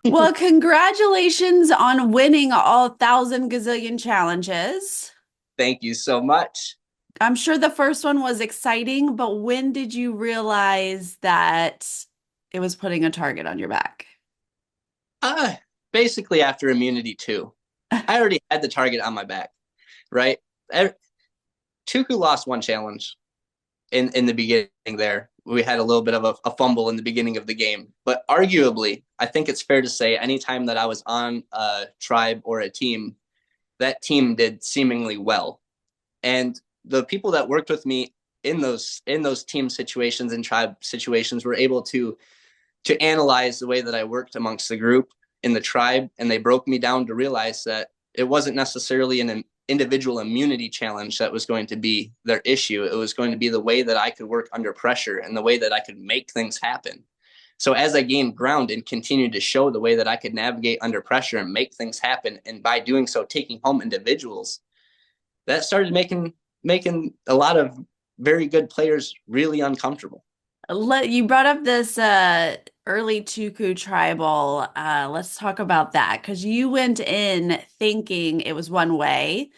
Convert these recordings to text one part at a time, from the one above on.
Well, congratulations on winning all 1,000 gazillion challenges. Thank you so much. I'm sure the first one was exciting, but when did you realize that it was putting a target on your back? Uh, Basically after immunity two, I already had the target on my back, right? Er- Tuku lost one challenge in the beginning there. We had a little bit of a fumble in the beginning of the game, but arguably, I think it's fair to say anytime that I was on a tribe or a team, that team did seemingly well. And the people that worked with me in those team situations and tribe situations were able to analyze the way that I worked amongst the group in the tribe, and they broke me down to realize that it wasn't necessarily an individual immunity challenge that was going to be their issue. It was going to be the way that I could work under pressure and the way that I could make things happen. So as I gained ground and continued to show the way that I could navigate under pressure and make things happen, and by doing so, taking home individuals, that started making a lot of very good players really uncomfortable. You brought up this early Tuku tribal. Let's talk about that because you went in thinking it was one way.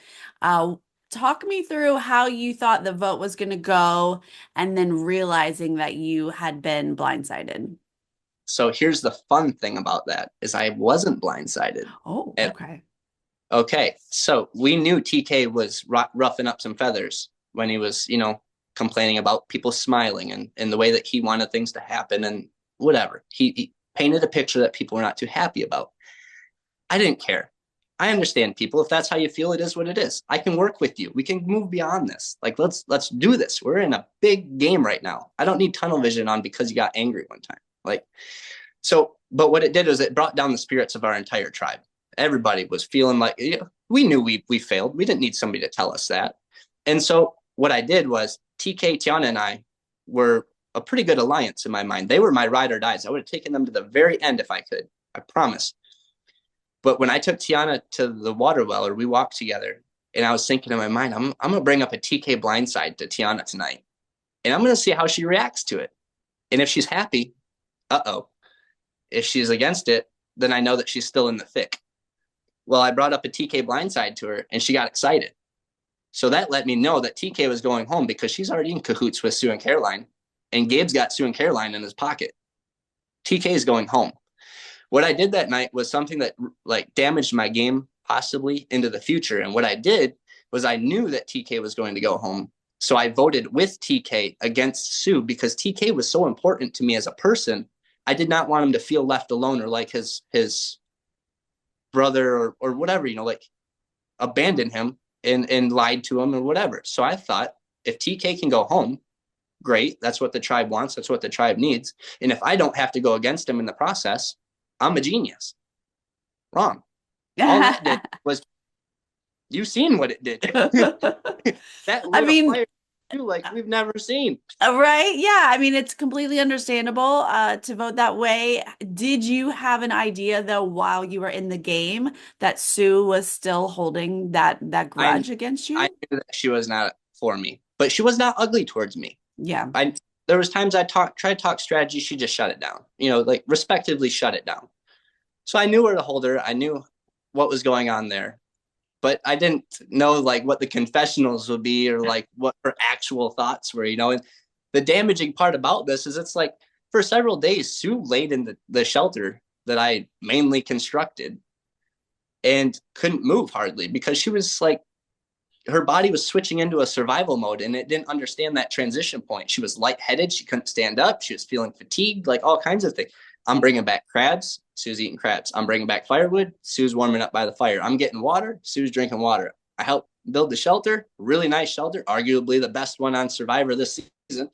Uh, Talk me through how you thought the vote was going to go and then realizing that you had been blindsided. So here's the fun thing about that is I wasn't blindsided. Oh, And okay. okay, so we knew TK was roughing up some feathers when he was, complaining about people smiling and the way that he wanted things to happen and whatever. He painted a picture that people were not too happy about. I didn't care. I understand people. If that's how you feel, it is what it is. I can work with you. We can move beyond this. Like let's do this. We're in a big game right now. I don't need tunnel vision on because you got angry one time. Like so, but what it did was it brought down the spirits of our entire tribe. Everybody was feeling like we knew we failed. We didn't need somebody to tell us that. And so what I did was TK, Tiana, and I were a pretty good alliance in my mind. They were my ride or dies. I would have taken them to the very end if I could. I promise. But when I took Tiana to the water well, or we walked together, and I was thinking in my mind, I'm gonna bring up a TK blindside to Tiana tonight, and I'm gonna see how she reacts to it. And if she's happy, uh-oh. If she's against it, then I know that she's still in the thick. Well, I brought up a TK blindside to her, and she got excited. So that let me know that TK was going home because she's already in cahoots with Sue and Caroline, and Gabe's got Sue and Caroline in his pocket. TK is going home. What I did that night was something that like damaged my game possibly into the future. And what I did was I knew that TK was going to go home. So I voted with TK against Sue because TK was so important to me as a person. I did not want him to feel left alone or like his brother or whatever, like abandon him and lied to him or whatever. So I thought if TK can go home, great. That's what the tribe wants. That's what the tribe needs. And if I don't have to go against him in the process, I'm a genius. Wrong. All that did was you've seen what it did. That I lit a mean, fire too, like we've never seen. right? Yeah. I mean, it's completely understandable to vote that way. Did you have an idea though while you were in the game that Sue was still holding that I grudge against I you? knew that she was not for me, but she was not ugly towards me. Yeah. I There was times I tried to talk strategy, she just shut it down. Like respectively shut it down. So I knew where to hold her. I knew what was going on there, but I didn't know like what the confessionals would be or like what her actual thoughts were. And the damaging part about this is it's like for several days, Sue laid in the shelter that I mainly constructed and couldn't move hardly because she was like her body was switching into a survival mode and it didn't understand that transition point. She was lightheaded. She couldn't stand up. She was feeling fatigued, like all kinds of things. I'm bringing back crabs. Sue's eating crabs. I'm bringing back firewood. Sue's warming up by the fire. I'm getting water. Sue's drinking water. I helped build the shelter, really nice shelter, arguably the best one on Survivor this season.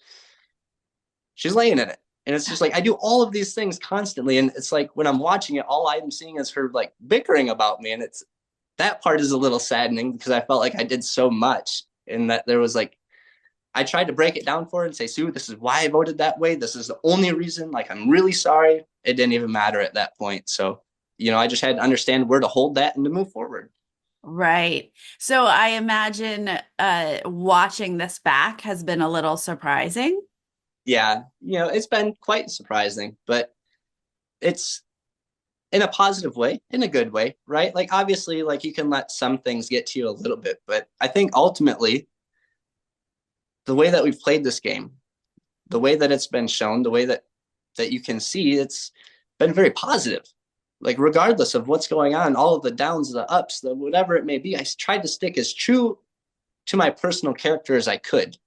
She's laying in it. And it's just like I do all of these things constantly. And it's like when I'm watching it, all I'm seeing is her like bickering about me. And it's that part is a little saddening because I felt like I did so much and that there was like I tried to break it down for her and say, Sue, this is why I voted that way. This is the only reason. Like, I'm really sorry. It didn't even matter at that point. So, I just had to understand where to hold that and to move forward. Right. So I imagine watching this back has been a little surprising. Yeah, it's been quite surprising, but it's in a positive way, in a good way, right? Like obviously, like you can let some things get to you a little bit, but I think ultimately the way that we've played this game, the way that it's been shown, the way that you can see, it's been very positive. Like regardless of what's going on, all of the downs, the ups, the whatever it may be, I tried to stick as true to my personal character as I could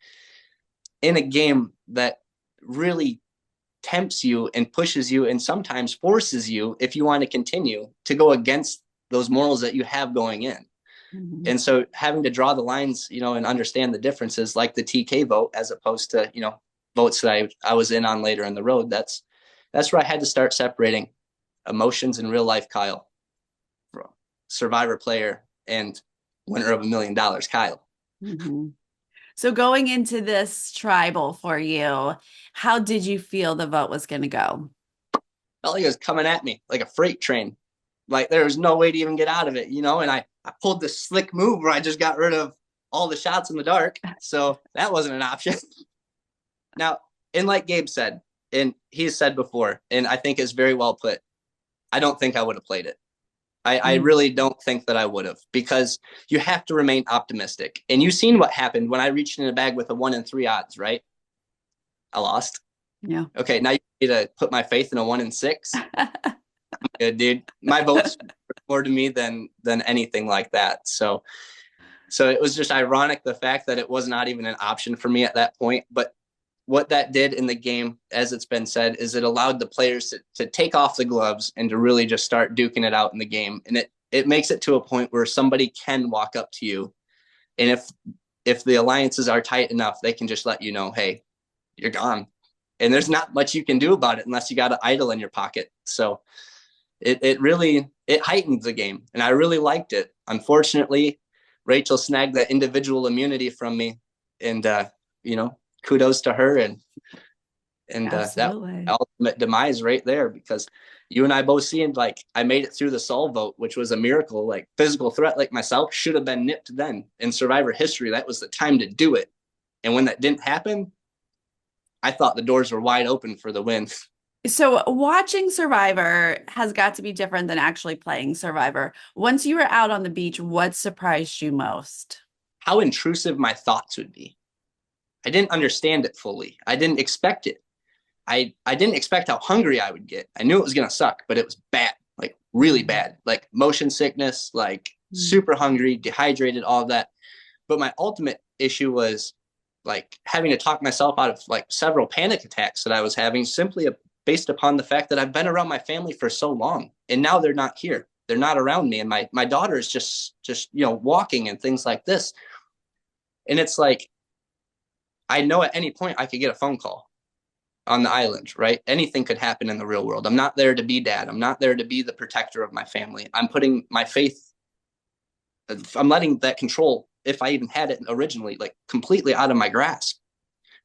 in a game that really tempts you and pushes you and sometimes forces you, if you want to continue, to go against those morals that you have going in. Mhm. And so having to draw the lines, and understand the differences, like the TK vote, as opposed to, votes that I was in on later in the road, that's where I had to start separating emotions in real life Kyle from survivor player and winner of $1 million Kyle. Mhm. So going into this tribal for you, how did you feel the vote was going to go? Felt like it was coming at me like a freight train. Like there was no way to even get out of it, and I pulled this slick move where I just got rid of all the shots in the dark. So that wasn't an option. Now, and like Gabe said, and he's said before, and I think is very well put, I don't think I would have played it. I Mm. really don't think that I would have, because you have to remain optimistic. And you've seen what happened when I reached in a bag with a 1 in 3 odds, right? I lost. Yeah. Okay, now you need to put my faith in a 1 in 6. Good, dude. My votes more to me than anything like that. So it was just ironic the fact that it was not even an option for me at that point. But what that did in the game, as it's been said, is it allowed the players to take off the gloves and to really just start duking it out in the game. And it makes it to a point where somebody can walk up to you. And if the alliances are tight enough, they can just let you know, hey, you're gone. And there's not much you can do about it unless you got an idol in your pocket. So it really it heightened the game, and I really liked it. Unfortunately, Rachel snagged that individual immunity from me, and kudos to her, and that Absolutely. ultimate demise right there, because you and I both seemed like I made it through the Sol vote, which was a miracle. Like physical threat like myself should have been nipped then in Survivor history. That was the time to do it, and when that didn't happen, I thought the doors were wide open for the win. So watching Survivor has got to be different than actually playing Survivor. Once you were out on the beach, what surprised you most? How intrusive my thoughts would be. I didn't understand it fully. I didn't expect it. I didn't expect how hungry I would get. I knew it was gonna suck, but it was bad, like really Mhm. bad, like motion sickness, like Mm. super hungry, dehydrated, all of that. But my ultimate issue was like having to talk myself out of like several panic attacks that I was having, simply based upon the fact that I've been around my family for so long, and now they're not here. They're not around me, and my daughter is just walking and things like this. And it's like I know at any point I could get a phone call on the island, right? Anything could happen in the real world. I'm not there to be dad. I'm not there to be the protector of my family. I'm putting my faith, I'm letting that control, if I even had it originally, like completely out of my grasp.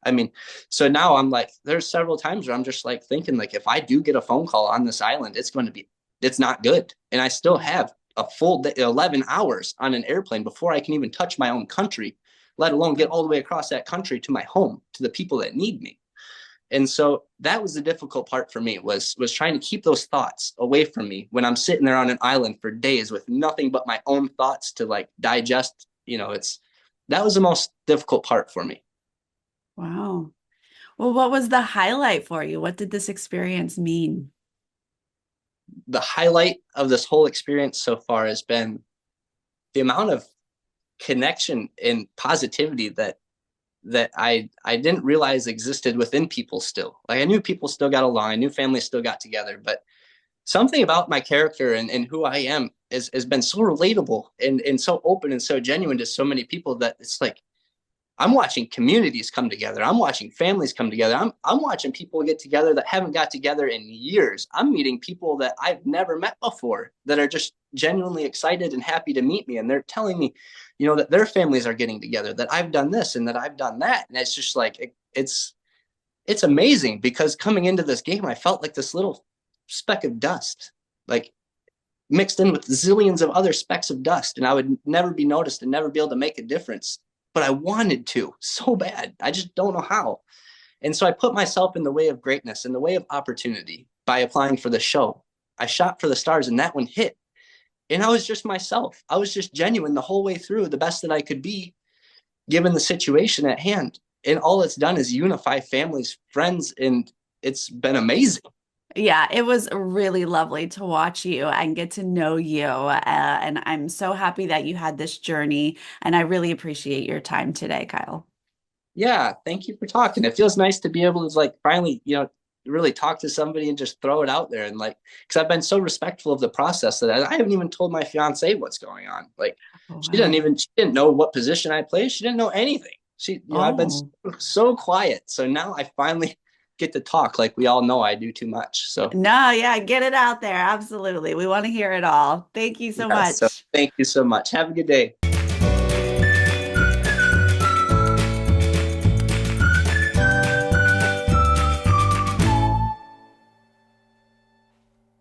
I mean, so now I'm like, there's several times where I'm just like thinking, like, if I do get a phone call on this island, it's not good. And I still have a full day, 11 hours on an airplane before I can even touch my own country, let alone get all the way across that country to my home, to the people that need me. And so that was the difficult part for me, was trying to keep those thoughts away from me when I'm sitting there on an island for days with nothing but my own thoughts to like digest. It's that was the most difficult part for me. Wow. Well, what was the highlight for you? What did this experience mean? The highlight of this whole experience so far has been the amount of connection and positivity that I didn't realize existed within people still. Like I knew people still got along, I knew families still got together, but something about my character and who I am has been so relatable and so open and so genuine to so many people that it's like I'm watching communities come together. I'm watching families come together. I'm watching people get together that haven't got together in years. I'm meeting people that I've never met before that are just genuinely excited and happy to meet me. And they're telling me, that their families are getting together, that I've done this and that I've done that. And it's just like it's amazing, because coming into this game, I felt like this little speck of dust, like mixed in with zillions of other specks of dust, and I would never be noticed and never be able to make a difference. But I wanted to so bad. I just don't know how. And so I put myself in the way of greatness, in the way of opportunity by applying for the show. I shot for the stars and that one hit. And I was just myself. I was just genuine the whole way through, the best that I could be, given the situation at hand. And all it's done is unify families, friends, and it's been amazing. Yeah, it was really lovely to watch you and get to know you. And I'm so happy that you had this journey. And I really appreciate your time today, Kyle. Yeah, thank you for talking. It feels nice to be able to like finally, really talk to somebody and just throw it out there and like because I've been so respectful of the process that I haven't even told my fiance what's going on. Like Oh, wow. she didn't know what position I played. She didn't know anything. I've been Oh, so quiet. So now I finally get to talk like we all know I do too much. So no, yeah, get it out there. Absolutely. We want to hear it all. Thank you so yeah, so much. thank you so much. Have a good day.